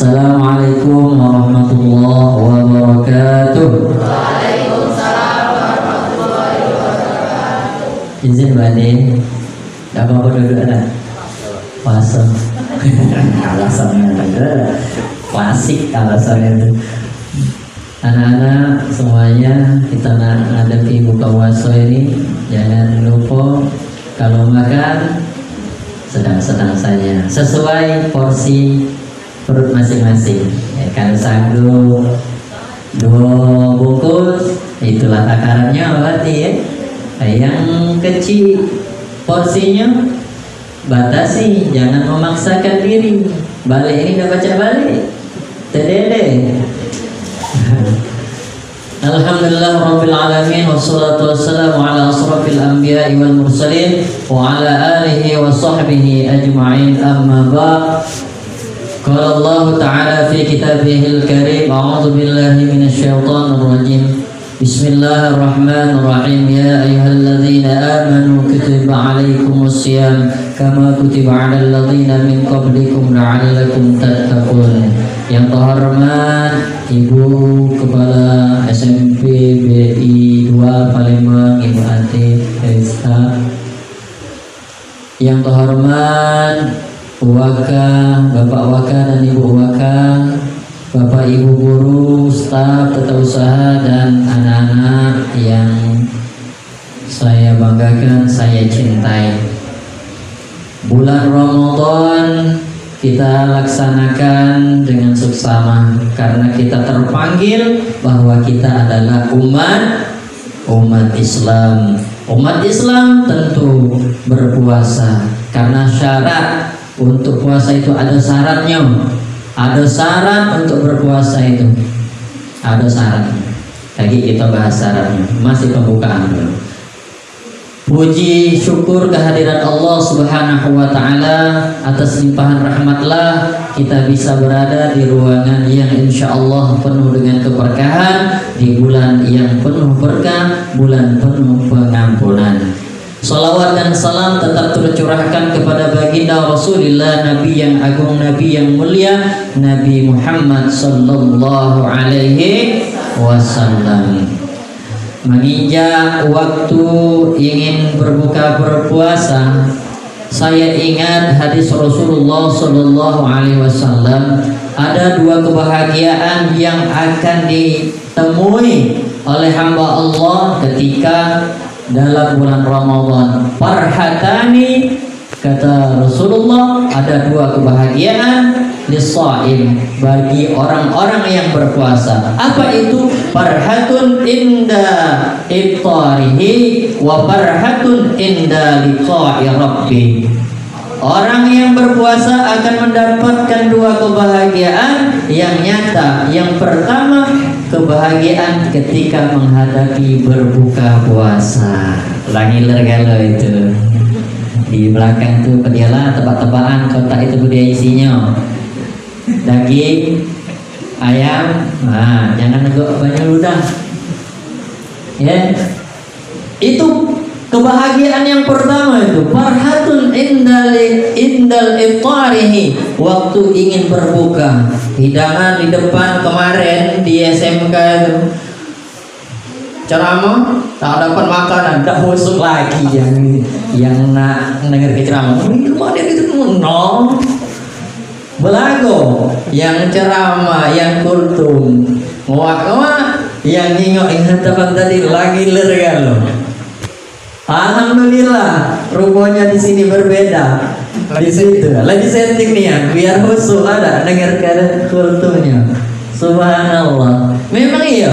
Assalamualaikum warahmatullahi wabarakatuh. Waalaikumsalam warahmatullahi wabarakatuh. Izin Banin, gak apa-apa duduk ada. Puasa. Alasannya ada. Klasik alasannya itu. Anak-anak semuanya, kita menghadapi buka puasa ini, jangan lupa kalau makan sedang-sedang saja, sesuai porsi perut masing-masing. Ya, kalau sanggup 2 bungkus, itulah takarannya berarti ya. Yang kecil porsinya batasi, jangan memaksakan diri. Balik ini udah baca balik, tedede. Alhamdulillah Rabbil Alamin, wassalatu wassalamu ala asrafil anbiya'i wal mursalin wa ala alihi wa sahbihi ajma'in, amma ba'd. Qala Allah Ta'ala fi kitabihil karim, a'udzu billahi minasy syaithanir rajim. Bismillahirrahmanirrahim. Ya ayyuhalladzina amanu kutiba 'alaikumus syiyam kama kutiba 'alal ladzina min qablikum la'allakum tattaqun. Yang terhormat Ibu Kepala SMP BI 2 Palembang, Ibu Ati Rizka. Yang terhormat Waka, Bapak Waka dan Ibu Waka, Bapak Ibu guru, staf, tata usaha, dan anak-anak yang saya banggakan, saya cintai. Bulan Ramadan kita laksanakan dengan seksama karena kita terpanggil bahwa kita adalah umat Islam. Umat Islam tentu berpuasa karena syarat untuk puasa itu ada syaratnya. Ada syarat untuk berpuasa itu. Ada syaratnya. Lagi kita bahas syaratnya. Masih pembukaan dulu. Puji syukur kehadiran Allah Subhanahu wa Ta'ala, atas limpahan rahmatlah kita bisa berada di ruangan yang insya Allah penuh dengan keberkahan, di bulan yang penuh berkah, bulan penuh pengampunan. Salawat dan salam tetap tercurahkan kepada baginda Rasulullah, Nabi yang agung, Nabi yang mulia, Nabi Muhammad sallallahu alaihi wasallam. Menginjak waktu ingin berbuka berpuasa, saya ingat hadis Rasulullah sallallahu alaihi wasallam. Ada 2 kebahagiaan yang akan ditemui oleh hamba Allah ketika dalam bulan Ramadan. Farhatani, kata Rasulullah, ada 2 kebahagiaan lissaim, bagi orang-orang yang berpuasa. Apa itu? Farhatun inda iftarihi wa farhatun inda liqa'i rabbi. Orang yang berpuasa akan mendapatkan 2 kebahagiaan yang nyata. Yang pertama, kebahagiaan ketika menghadapi berbuka puasa. Langiler galau itu. Di belakang tuh pedialah tebak-tebakan kotak itu dia isinya. Daging, ayam, jangan negok banyak ludah. Ya, itu kebahagiaan yang pertama itu. Farhatun indal iftarihi, waktu ingin berbuka. Hidangan di depan kemarin di SMK itu ceramah, tak dapat makanan, tak busuk lagi yang nak dengar ceramah. Ini kemarin itu no. Belago yang ceramah, yang kultum, ngawak yang ningok ingat tadi lagi lergalo. Alhamdulillah, rupanya di sini berbeda. Di situ lagi setting nih ya, biar khusus ada dengar keadaan kultumnya. Subhanallah, memang iya.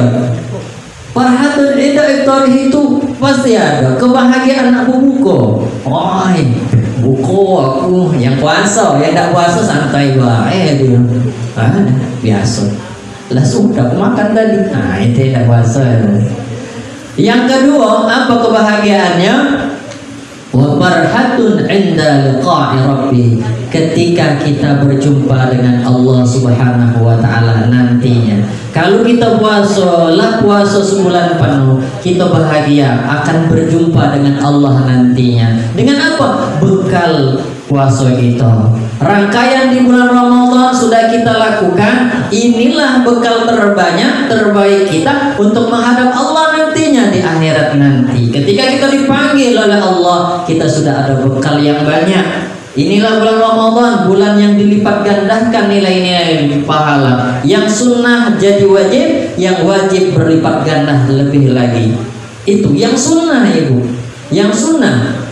Farhatun inda iftarih itu pasti ada kebahagiaan aku buko. Buko aku yang puasa, yang tidak puasa santai bae dia. Biasa. Lah sudah aku makan tadi. Itu tidak puasa. Yang kedua, apa kebahagiaannya? Wa farhatun inda liqa'i rabbi, ketika kita berjumpa dengan Allah Subhanahu wa Ta'ala nantinya. Kalau kita puasa sebulan penuh, kita bahagia akan berjumpa dengan Allah nantinya. Dengan apa? Bekal puasa kita. Rangkaian di bulan Ramadan sudah kita kita lakukan, inilah bekal terbaik kita untuk menghadap Allah nantinya di akhirat nanti. Ketika kita dipanggil oleh Allah, kita sudah ada bekal yang banyak. Inilah bulan Ramadan, bulan yang dilipat gandakan nilai-nilai pahala. Yang sunnah jadi wajib, yang wajib berlipat ganda lebih lagi. Itu yang sunnah, Ibu. Yang sunnah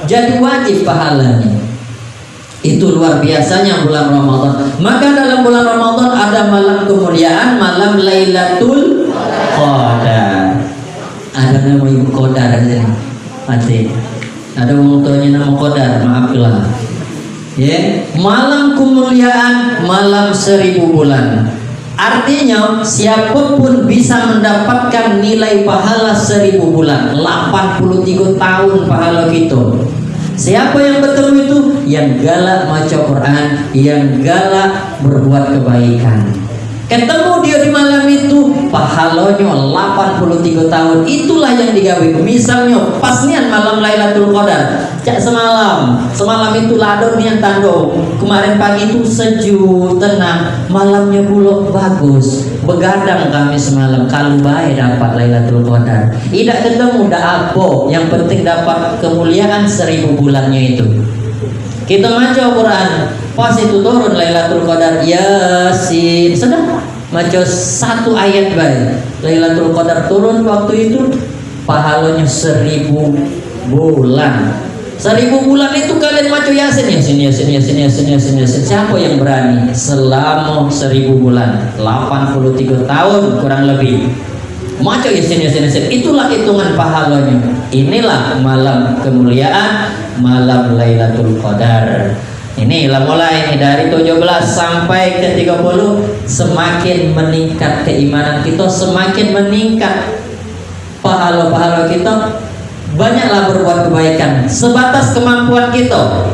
jadi wajib pahalanya. Itu luar biasanya bulan Ramadan. Maka dalam bulan Ramadan ada malam kemuliaan, malam Lailatul Qadar. Ada nama Ibu Qadar aja nih. Mati. Ada orang tuanya nama Qadar, maaflah. Ya, malam kemuliaan, malam 1000 bulan. Artinya siapapun bisa mendapatkan nilai pahala 1000 bulan, 83 tahun pahala gitu. Siapa yang bertemu itu? Yang galak maca Quran, yang galak berbuat kebaikan. Ketemu dia di malam itu, pahalanya 83 tahun. Itulah yang digawe. Misalnya pas nian malam Lailatul Qadar, cak semalam itu ladon nian tando. Kemarin pagi itu sejuk, tenang, malamnya pula bagus. Begadang kami semalam, kalau baik dapat Lailatul Qadar. Tidak ketemu dak apa, yang penting dapat kemuliaan 1000 bulannya itu. Kita baca Quran, pas itu turun Lailatul Qadar, Yasin, sudah baca satu ayat baik. Lailatul Qadar turun waktu itu, pahalanya 1000 bulan. 1000 bulan itu kalian baca Yasin. Siapa yang berani? Selama 1000 bulan, 83 tahun kurang lebih. Baca Yasin. Itulah hitungan pahalanya. Inilah malam kemuliaan, malam Lailatul Qadar. Inilah mulai dari 17 sampai ke 30, semakin meningkat keimanan kita, semakin meningkat pahala-pahala kita. Banyaklah berbuat kebaikan sebatas kemampuan kita.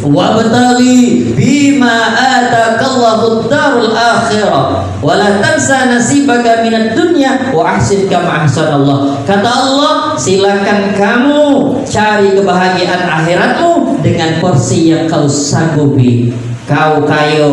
Wabtaghi bima atakallahu darul akhirah wa la tansa nasibaka minad dunya wa ahsin kama ahsanallah. Kata Allah, silakan kamu cari kebahagiaan akhiratmu dengan porsi yang kau sanggupi. Kau kaya,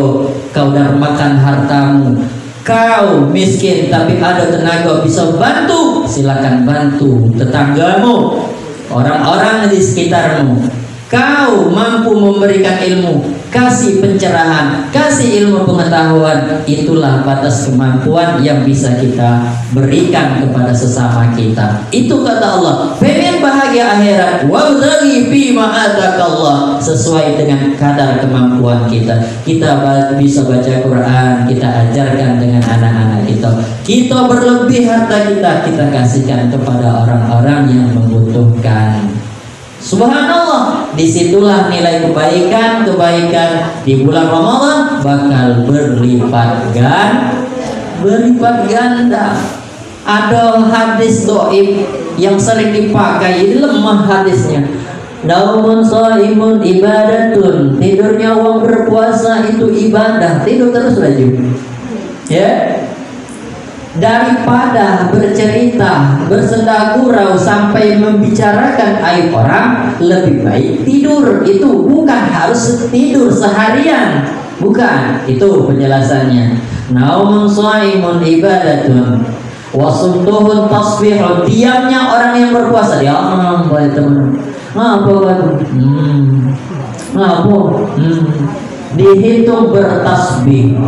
kau dermakan hartamu. Kau miskin tapi ada tenaga bisa bantu, silakan bantu tetanggamu, orang-orang di sekitarmu. Kau mampu memberikan ilmu, kasih pencerahan, kasih ilmu pengetahuan. Itulah batas kemampuan yang bisa kita berikan kepada sesama kita. Itu kata Allah. Pengen bahagia akhirat, wabtaghi fima atakallah, sesuai dengan kadar kemampuan kita. Kita bisa baca Quran, kita ajarkan dengan anak-anak kita. Kita berlebih harta kita kasihkan kepada orang-orang yang membutuhkan. Subhanallah, disitulah nilai kebaikan di bulan Ramadan bakal berlipat ganda. Ada hadis doib yang sering dipakai, ini lemah hadisnya. Naumun shaimun ibadatun, tidurnya orang berpuasa itu ibadah, tidur terus laju. Ya. Daripada bercerita, bersenda gurau sampai membicarakan aib orang, lebih baik tidur. Itu bukan harus tidur seharian, bukan. Itu penjelasannya. Naumun shaimun ibadatun wasumtuhun tasbihun. Diamnya orang yang berpuasa, dia baik teman. Dihitung bertasbih.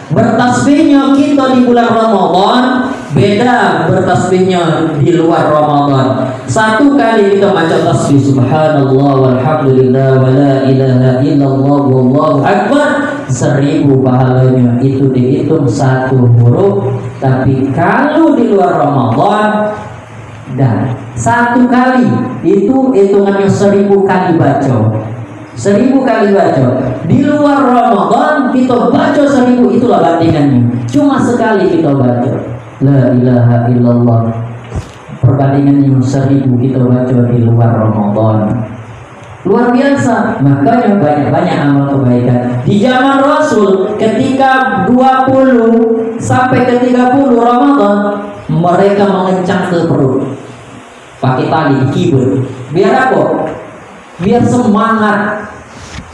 Bertasbihnya kita di bulan Ramadan beda bertasbihnya di luar Ramadan. Satu kali kita baca tasbih subhanallah walhamdulillah wala ilaha illallah wallahu akbar, 1000 pahalanya. Itu dihitung satu huruf. Tapi kalau di luar Ramadan, dan satu kali itu hitungannya 1000 kali baca. 1000 kali baca. Di luar Ramadan kita baca 1000, itulah bandingannya. Cuma sekali kita baca la ilaha illallah, perbandingannya 1000 kita baca di luar Ramadan. Luar biasa. Makanya banyak-banyak amal kebaikan. Di zaman Rasul ketika 20 sampai ke 30 Ramadan, mereka mengencang ke perut pakai tali kibul. Biar apa? Biar semangat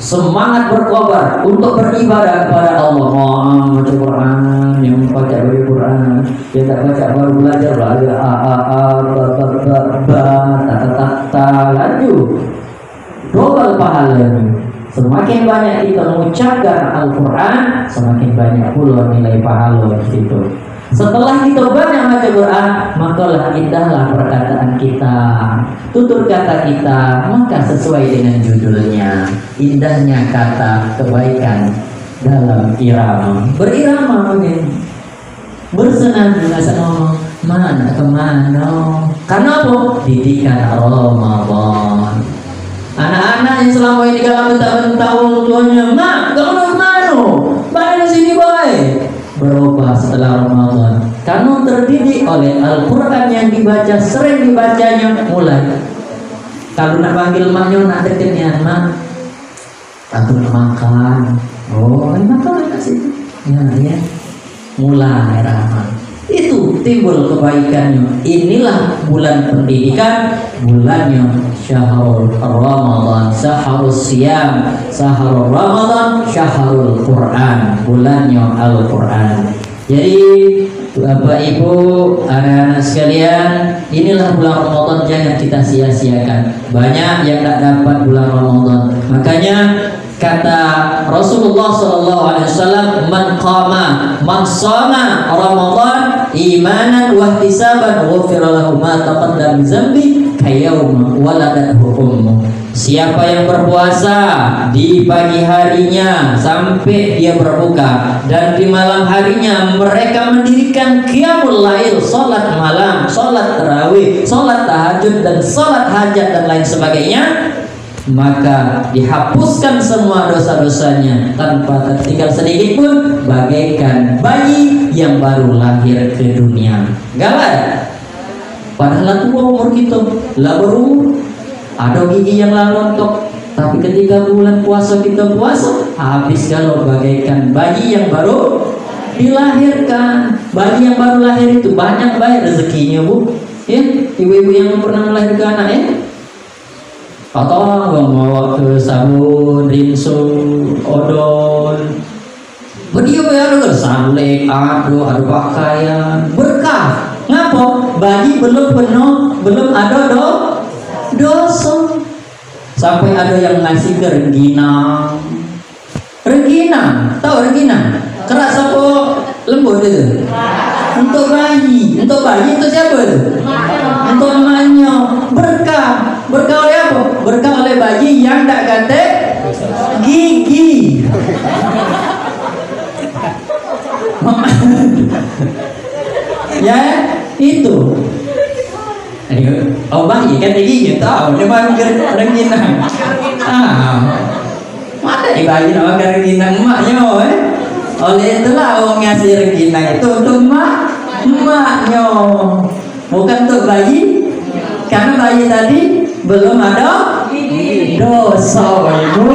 semangat berkobar untuk beribadah kepada Allah. Oh, baca Quran, yang baca Quran, yang tak baca baru belajar lagi laju double pahalanya. Semakin banyak kita mengucapkan Al-Quran, semakin banyak pula nilai pahala di situ. Setelah kita banyak baca Quran, makalah indahlah perkataan kita, tutur kata kita, maka sesuai dengan judulnya, indahnya kata kebaikan dalam irama. Berirama mungkin bersenang-senang ngomong mana kemana. Karena apa? Didikan Ramadan. Anak-anak yang selama ini kalau mentah-mentah orang tuanya, mak, kamu kemana? Balik di sini boy. Berubah setelah Ramadan karena terdidik oleh Al-Quran yang dibaca, sering dibacanya. Mulai kalau nak panggil maknya, nak deketnya, mak aku makan. Oh, makan kat situ. Ya. Mulai rahmat. Itu timbul kebaikannya. Inilah bulan pendidikan, bulannya syahrul Ramadan, syahrul siyam, syahrul Ramadan, syahrul Quran, bulannya Al-Quran. Jadi Bapak Ibu, anak-anak sekalian, inilah bulan Ramadan, jangan kita sia-siakan. Banyak yang tak dapat bulan Ramadan. Makanya kata Rasulullah SAW, man shoma Ramadan imanan wa ihtisaban ghufira lahu ma taqaddama min dzambi kayauma waladathu ummuh. Siapa yang berpuasa di pagi harinya sampai dia berbuka, dan di malam harinya mereka mendirikan qiyamul lail, salat malam, salat tarawih, salat tahajud dan salat hajat dan lain sebagainya, maka dihapuskan semua dosa-dosanya tanpa tertinggal sedikit pun, bagaikan bayi yang baru lahir ke dunia. Galak padahal tua umur kita lah, berumur ada gigi yang lah rontok, tapi ketika bulan puasa kita puasa, habis kalau bagaikan bayi yang baru dilahirkan. Bayi yang baru lahir itu banyak baik rezekinya, Bu. Ya, ibu-ibu yang pernah melahirkan anak ya, atau bawa ke sabun, rinso, odol, beliau ya ada salek, ada pakaian, berkah. Ngapa? Bayi belum penuh, belum ada dosa. Sampai ada yang ngasih ke rengginang. Rengginang, tahu rengginang? Keras apa lembut itu? Untuk bayi itu siapa itu? Untuk emaknya. Berkah oleh apa? Berkah oleh bayi yang tak kate gigi. Ya itu. Oh bayi kan gigi tahu dia baru rengginang. Mana di bayi nama rengginang emaknya? Oleh itulah orang ngasih rengginang itu untuk emaknya, bukan untuk bayi, karena bayi tadi belum ada dosa, Ibu.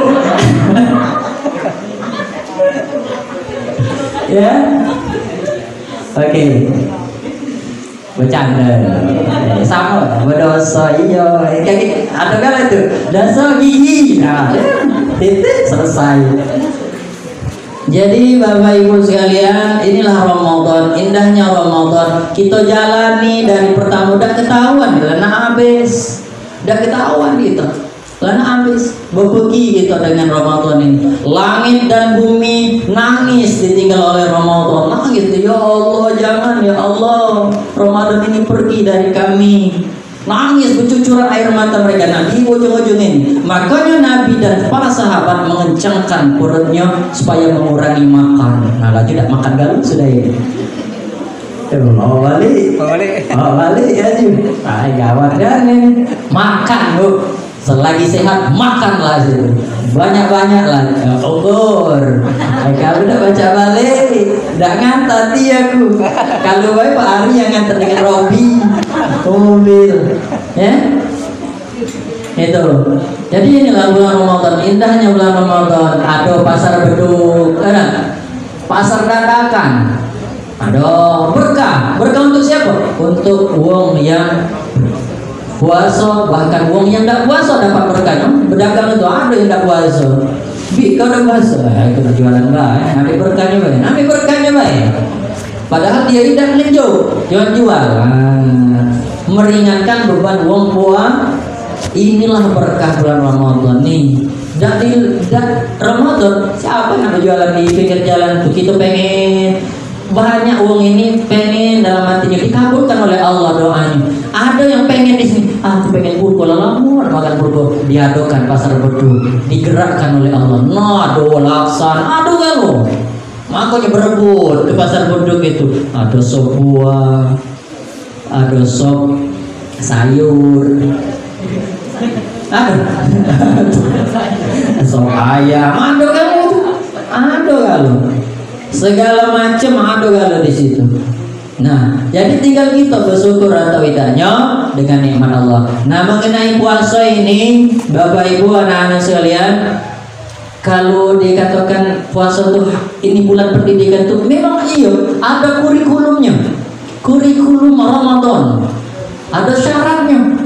Ya, oke. Bercanda, sama berdosa, iya. Ada kala itu dosa gigi, titik selesai. Jadi Bapak Ibu sekalian, inilah Ramadan, indahnya Ramadan. Kita jalani dari pertama udah ketahuan, lana habis, udah ketahuan gitu, lana habis. Bepergi gitu dengan Ramadan ini. Langit dan bumi nangis ditinggal oleh Ramadan. Nangis, ya Allah jangan, ya Allah Ramadan ini pergi dari kami. Nangis bercucuran air mata mereka. Nabi ujung-ujungin. Makanya Nabi dan para sahabat mengencangkan perutnya supaya mengurangi makan. Nah, tidak makan galau sudah ini. Balik ya sih. Gawat kan ini. Makan Bu. Selagi sehat makanlah sih. Banyak-banyaklah. Ukur. Kalau udah baca balik, udah ngantar dia aku. Kalau baik Pak Ari yang ngantar dengan Robi. Mobil, ya, itu. Jadi inilah bulan Ramadan, indahnya bulan Ramadan. Ada pasar beduk, ada pasar dadakan, ada berkah untuk siapa? Untuk uang yang puasa, bahkan uang yang tidak puasa dapat berkah. Berdagang itu ada yang tidak puasa, Bi kau udah bahas, itu jualan baik, ambil berkahnya baik, ambil berkahnya baik. Padahal dia tidak ngejual, jual-jual, meringankan beban uang puasa. Inilah berkah bulan Ramadan nih. Dan Ramadan siapa yang jualan di pinggir jalan? Begitu pengen banyak uang ini, pengen dalam hatinya dikabulkan oleh Allah doanya. Ada yang pengen di sini, aku pengen burgo lalamun makan burgo, diadokan pasar bedu, digerakkan oleh Allah. Nah, doa laksan, aduh kalau makanya berebut ke pasar beduk itu. Ada sop buah, ada sop sayur, sop ayam, ada kalau itu, ada kalau segala macam ada kalau di situ. Nah, jadi tinggal kita bersyukur atau tidaknya dengan nikmat Allah. Nah, mengenai puasa ini, Bapak Ibu anak-anak sekalian, kalau dikatakan puasa tuh ini bulan pendidikan tuh memang iya, ada kurikulumnya. Kurikulum Ramadan. Ada syaratnya.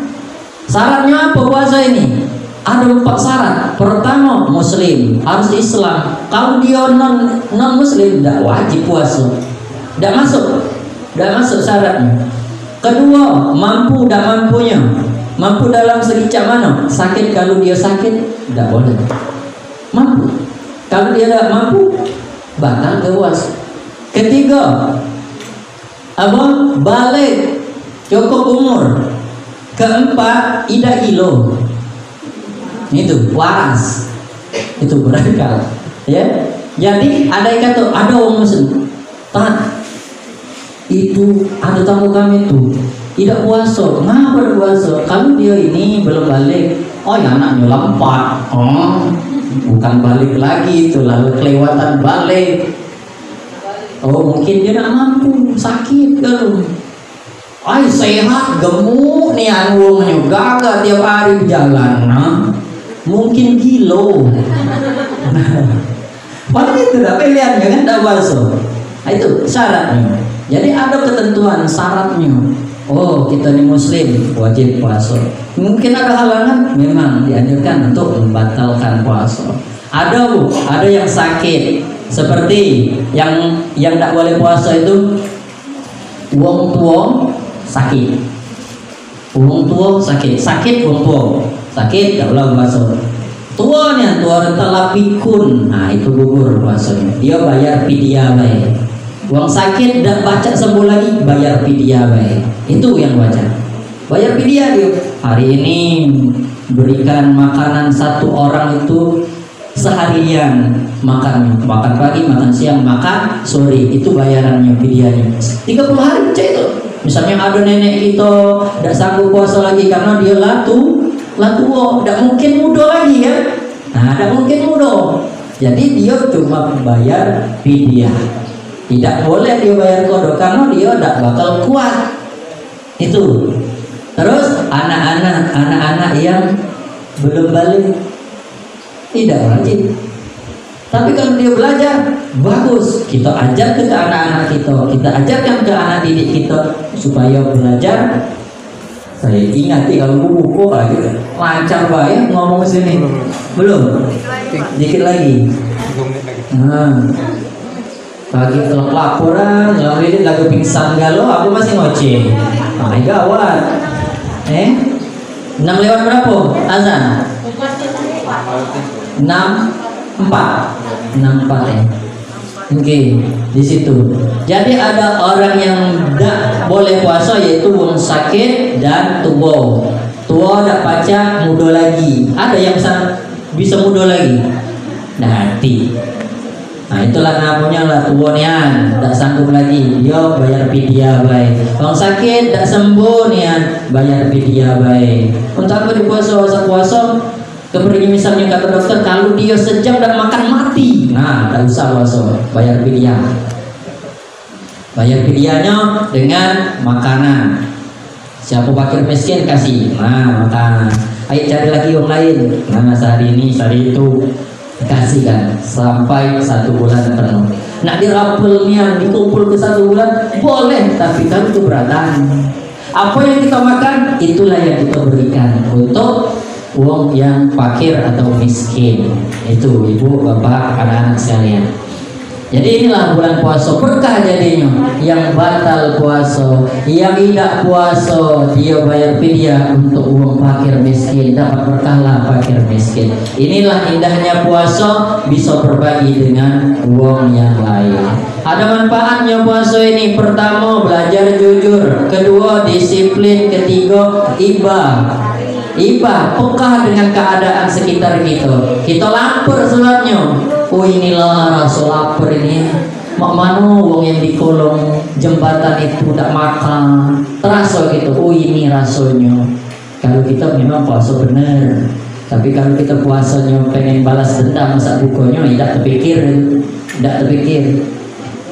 Syaratnya apa puasa ini? Ada 4 syarat. Pertama, muslim, harus Islam. Kalau dia non muslim tidak wajib puasa. Tidak masuk syaratnya. Kedua, mampu dan mampunya. Mampu dalam segi mana? Sakit, kalau dia sakit tidak boleh. Mampu. Kalau dia tidak mampu, batal puasa. Ketiga, balik, cukup umur. Keempat, tidak gilo. Itu waras. Itu berakal. Ya. Jadi ada yang kata ada orang muslim. Itu ada tamu kami tuh tidak puasa. Ngapa puasa? Kalau dia ini belum balik. Oh ya anaknya lompat. Oh, bukan balik lagi itu, lalu kelewatan balik. Oh mungkin dia tidak mampu, sakit kalau. Ay sehat, gemuk nih anwongnya, gagah tiap hari berjalan. Nah, mungkin kilo. Padahal itu tidak pilihannya kan tidak puasa. Nah, itu syaratnya. Jadi ada ketentuan syaratnya. Oh kita ini muslim wajib puasa. Mungkin ada halangan, memang dianjurkan untuk membatalkan puasa. Ada yang sakit, seperti yang tidak boleh puasa itu wong tua sakit, wong tua sakit wong tua sakit tidak boleh puasa. Tuanya tua telah pikun, nah itu gugur puasanya. Dia bayar fidyah baik. Uang sakit tidak baca sembuh lagi, bayar fidyah baik. Itu yang wajar. Bayar fidyah dia. Hari ini berikan makanan 1 orang itu seharian makan pagi, makan siang, makan sore. Itu bayarannya fidyahnya. 30 hari aja itu. Misalnya ada nenek kita tidak sanggup puasa lagi karena dia latu, tidak mungkin muda lagi ya. Nah, tidak mungkin muda. Jadi dia cuma bayar fidyah. Tidak boleh dia bayar kodok karena dia tidak bakal kuat. Itu. Terus anak-anak yang belum balik tidak wajib. Tapi kalau dia belajar bagus, kita ajar ke anak-anak kita ajarkan ke anak didik kita supaya belajar. Saya ingat kalau buku lagi lancar baik ngomong sini. Belum. Dikit lagi. Pagi telok laporan, kalau ini lagu pingsan galau, aku masih ngoceh. Nah, gawat. 6 lewat berapa? Azan? 6:04 ya. Oke, di situ. Jadi ada orang yang tidak boleh puasa yaitu wong sakit dan tua. Tua tidak baca muda lagi. Ada yang bisa muda lagi. Nah, hati. Nah itulah namanya lah tuanian, tidak sanggup lagi, dia bayar fidyah baik. Orang sakit tidak sembuh nian, bayar fidyah baik. Untuk apa dipuasa puasa? Kemudian misalnya kata dokter, kalau dia sejam dan makan mati, nah tidak usah puasa, bayar fidyah. Bayar fidyahnya dengan makanan. Siapa fakir miskin kasih, nah makan. Ayo cari lagi yang lain. Nah sehari ini, sehari itu. Kasihkan sampai 1 bulan penuh. Nak dirapelnya dikumpul ke 1 bulan boleh, tapi kan keberatan. Apa yang kita makan itulah yang kita berikan untuk uang yang fakir atau miskin. Itu ibu, bapak, anak-anak sekalian. Jadi inilah bulan puasa berkah jadinya. Yang batal puasa, yang tidak puasa, dia bayar fidyah untuk uang fakir miskin, dapat berkahlah fakir miskin. Inilah indahnya puasa, bisa berbagi dengan uang yang lain. Ada manfaatnya puasa ini. Pertama, belajar jujur. Kedua, disiplin. Ketiga, ibah, peka dengan keadaan sekitar kita. Kita lapar sebabnya. Oh inilah rasa lapar ini. Mak mano wong yang di kolong jembatan itu tidak makan. Terasa gitu. Oh ini rasanya. Kalau kita memang puasa benar. Tapi kalau kita puasanya pengen balas dendam masa bukanya, tidak terpikir.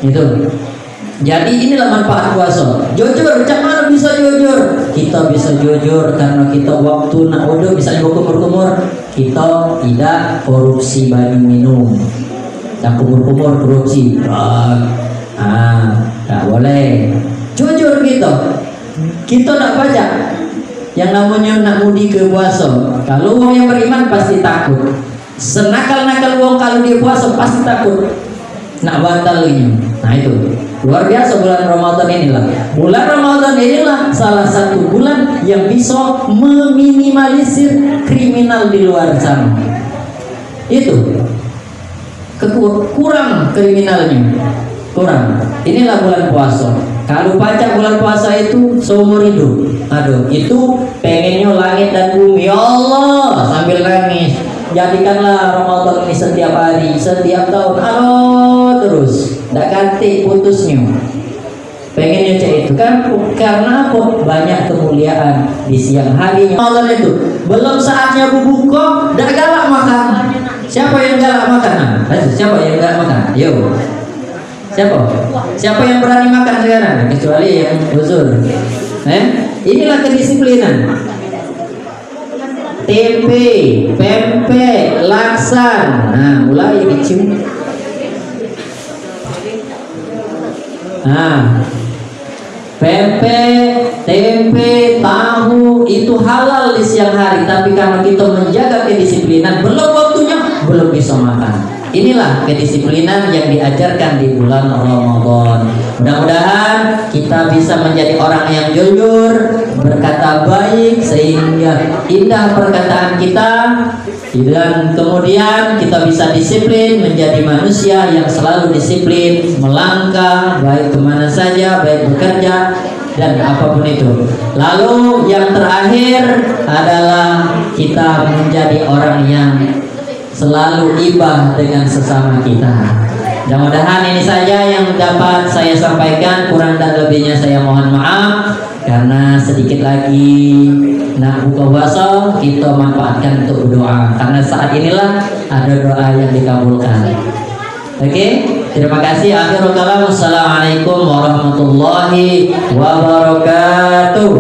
Itu. Jadi inilah manfaat puasa. Jujur, macam mana bisa jujur? Kita bisa jujur karena kita waktu nak udah misalnya kumur-kumur, kita tidak korupsi bagi minum. Dan kumur-kumur korupsi. Tak boleh. Jujur kita. Kita nak pajak. Yang namanya nak mudi ke puasa. Kalau orang yang beriman pasti takut. Senakal-nakal orang kalau dia puasa pasti takut. Nak batalnya. Nah itu luar biasa bulan Ramadan inilah. Bulan Ramadan inilah salah satu bulan yang bisa meminimalisir kriminal di luar sana. Itu kurang kriminalnya, kurang. Inilah bulan puasa. Kalau pajak bulan puasa itu seumur hidup. Aduh, itu pengennya langit dan bumi. Ya Allah, sambil nangis. Jadikanlah Ramadan ini setiap hari, setiap tahun. Aduh, terus tidak ganti putusnya. Pengennya cek itu kan karena apa? Banyak kemuliaan di siang hari Ramadan itu. Belum saatnya berbuka, tidak galak makan. Siapa yang galak makan? Siapa yang galak makan? Yo. Siapa yang berani makan sekarang? Kecuali yang uzur. Inilah kedisiplinan. Tempe, pempek, laksan. Nah, mulai dicium. Nah, pempek, tempe, tahu itu halal di siang hari, tapi karena kita menjaga kedisiplinan, belum waktunya, belum bisa makan. Inilah kedisiplinan yang diajarkan di bulan Ramadan. Mudah-mudahan kita bisa menjadi orang yang jujur, berkata baik sehingga indah perkataan kita, dan kemudian kita bisa disiplin menjadi manusia yang selalu disiplin melangkah baik kemana saja, baik bekerja dan apapun itu. Lalu yang terakhir adalah kita menjadi orang yang selalu ibah dengan sesama kita. Mudah-mudahan ini saja yang dapat saya sampaikan. Kurang dan lebihnya saya mohon maaf. Karena sedikit lagi nak buka puasa, kita manfaatkan untuk berdoa. Karena saat inilah ada doa yang dikabulkan. Oke, terima kasih. Akhirul kalam. Assalamualaikum warahmatullahi wabarakatuh.